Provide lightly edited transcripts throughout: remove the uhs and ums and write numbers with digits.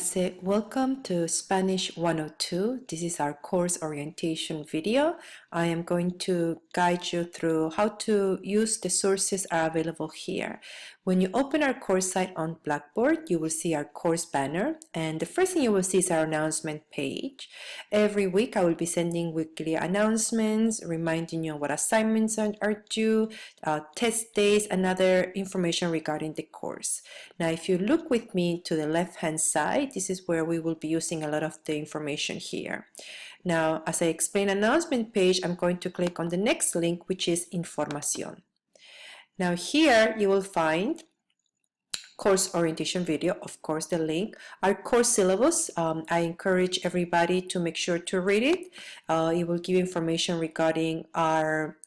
clase, welcome to Spanish 102. This is our course orientation video. I am going to guide you through how to use the sources are available here. When you open our course site on Blackboard, you will see our course banner, and the first thing you will see is our announcement page. Every week I will be sending weekly announcements, reminding you what assignments are due, test days, and other information regarding the course. Now if you look with me to the left hand side, this is where we will be using a lot of the information here. Now, as I explain announcement page, I'm going to click on the next link, which is Información. Now here you will find course orientation video, of course the link, our course syllabus. I encourage everybody to make sure to read it. It will give information regarding our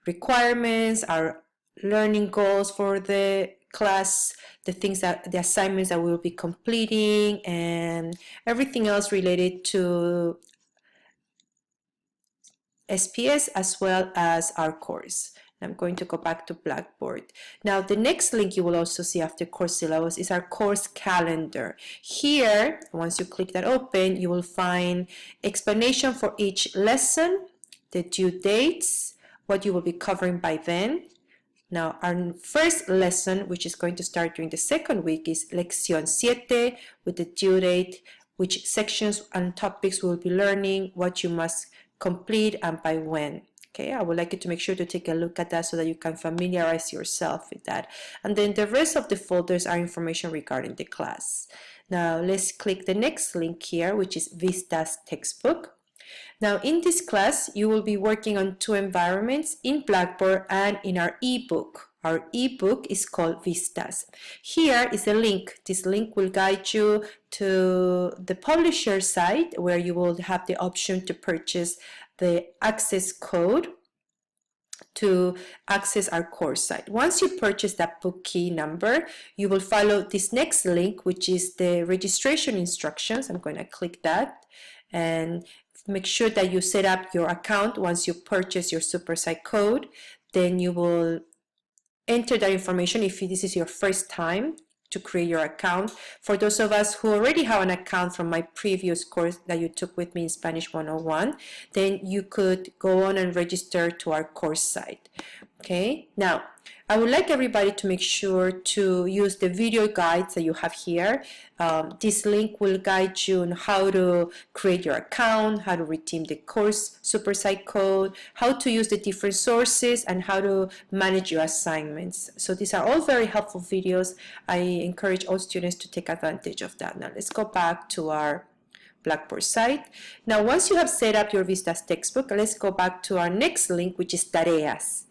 requirements, our learning goals for the class, the assignments that we'll be completing, and everything else related to SPS as well as our course. I'm going to go back to Blackboard. Now the next link you will also see after course syllabus is our course calendar. Here, once you click that open, you will find explanation for each lesson, the due dates, what you will be covering by then. Now our first lesson, which is going to start during the second week, is Lección 7 with the due date, which sections and topics we will be learning, what you must complete and by when. Okay, I would like you to make sure to take a look at that so that you can familiarize yourself with that. And then the rest of the folders are information regarding the class. Now let's click the next link here, which is Vista's textbook. Now in this class, you will be working on two environments, in Blackboard and in our ebook. Our ebook is called Vistas. Here is a link. This link will guide you to the publisher site where you will have the option to purchase the access code to access our course site. Once you purchase that book key number, you will follow this next link, which is the registration instructions. I'm going to click that and make sure that you set up your account. Once you purchase your SuperSite code, then you will enter that information if this is your first time to create your account. For those of us who already have an account from my previous course that you took with me in Spanish 101, then you could go on and register to our course site. Okay, now I would like everybody to make sure to use the video guides that you have here. This link will guide you on how to create your account, how to redeem the course SuperSite code, how to use the different sources, and how to manage your assignments. So these are all very helpful videos. I encourage all students to take advantage of that. Now let's go back to our Blackboard site. Now once you have set up your Vistas textbook, let's go back to our next link, which is Tareas.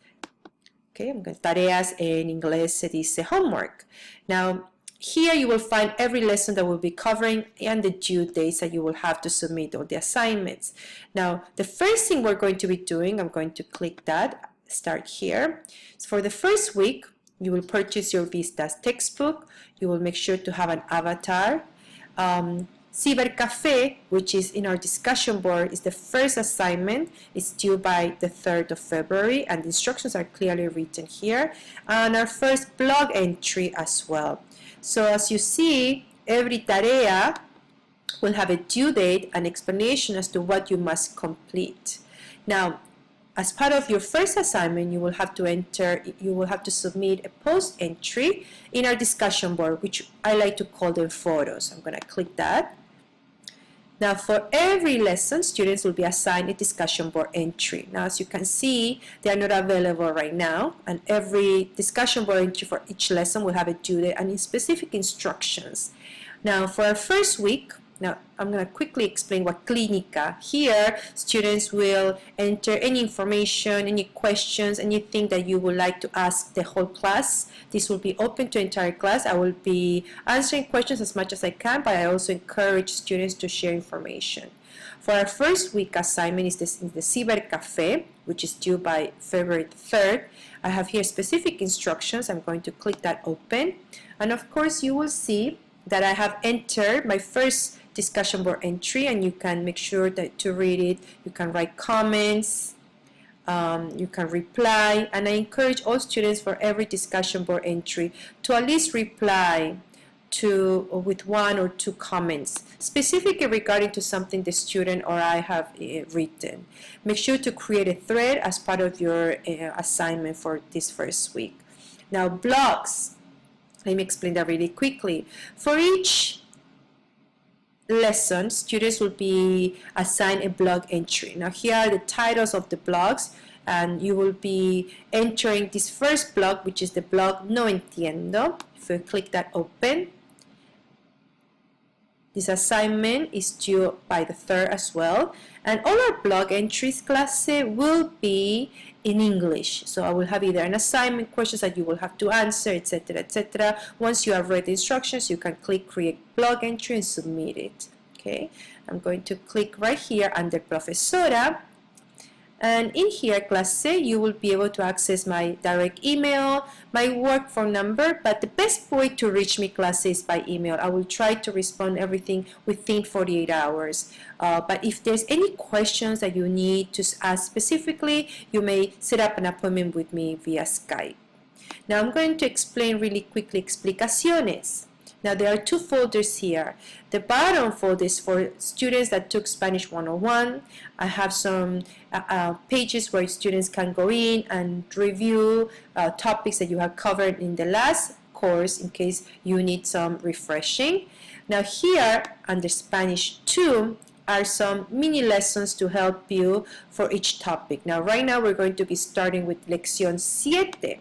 Okay, I'm going to tareas, en inglés se dice homework. Now, here you will find every lesson that we'll be covering and the due dates that you will have to submit all the assignments. Now, the first thing we're going to be doing, I'm going to click that, start here. So for the first week, you will purchase your Vistas textbook. You will make sure to have an avatar. Cyber Cafe, which is in our discussion board, is the first assignment. It's due by the 3rd of February, and the instructions are clearly written here. And our first blog entry as well. So as you see, every tarea will have a due date and explanation as to what you must complete. Now, as part of your first assignment, you will have to submit a post entry in our discussion board, which I like to call them photos. I'm going to click that. Now for every lesson, students will be assigned a discussion board entry. Now as you can see, they are not available right now, and every discussion board entry for each lesson will have a due date and specific instructions. Now for our first week, now I'm going to quickly explain what Clínica. Here, students will enter any information, any questions, anything that you would like to ask the whole class. This will be open to entire class. I will be answering questions as much as I can, but I also encourage students to share information. For our first week assignment is the Cyber Cafe, which is due by February 3rd. I have here specific instructions. I'm going to click that open. And of course, you will see that I have entered my first discussion board entry, and you can make sure that to read it. You can write comments, you can reply, and I encourage all students for every discussion board entry to at least reply with 1 or 2 comments, specifically regarding to something the student or I have written. Make sure to create a thread as part of your assignment for this first week. Now, blogs. Let me explain that really quickly. For each lesson, students will be assigned a blog entry. Now, here are the titles of the blogs, and you will be entering this first blog, which is the blog No Entiendo. If you click that open, this assignment is due by the 3rd as well, and all our blog entries, clase, will be in English. So I will have either an assignment, questions that you will have to answer, etc., etc. Once you have read the instructions, you can click create blog entry and submit it. Okay, I'm going to click right here under Profesora. And in here, clase, you will be able to access my direct email, my work phone number, but the best way to reach me, clase, is by email. I will try to respond everything within 48 hours. But if there's any questions that you need to ask specifically, you may set up an appointment with me via Skype. Now I'm going to explain really quickly explicaciones. Now there are 2 folders here. The bottom folder is for students that took Spanish 101. I have some pages where students can go in and review topics that you have covered in the last course in case you need some refreshing. Now here under Spanish 2 are some mini lessons to help you for each topic. Now right now we're going to be starting with Lección 7.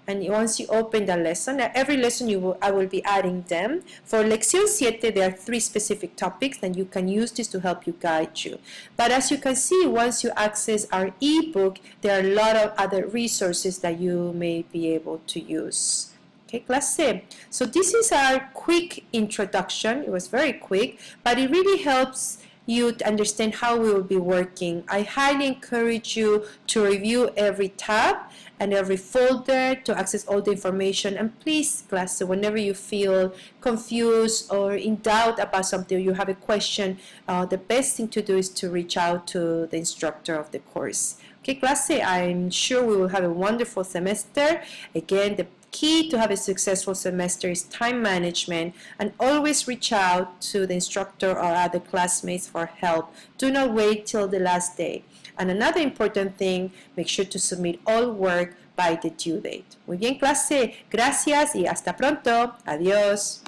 And once you open the lesson, every lesson I will be adding them. For Lección 7, there are 3 specific topics, and you can use this to help you guide you. But as you can see, once you access our ebook, there are a lot of other resources that you may be able to use. Okay, clase. So this is our quick introduction. It was very quick, but it really helps you to understand how we will be working. I highly encourage you to review every tab and every folder to access all the information. And please, class, whenever you feel confused or in doubt about something, or you have a question, the best thing to do is to reach out to the instructor of the course. Okay, class, I'm sure we will have a wonderful semester. Again, the key to have a successful semester is time management, and always reach out to the instructor or other classmates for help. Do not wait till the last day. And another important thing, make sure to submit all work by the due date. Muy bien, clase. Gracias y hasta pronto. Adiós.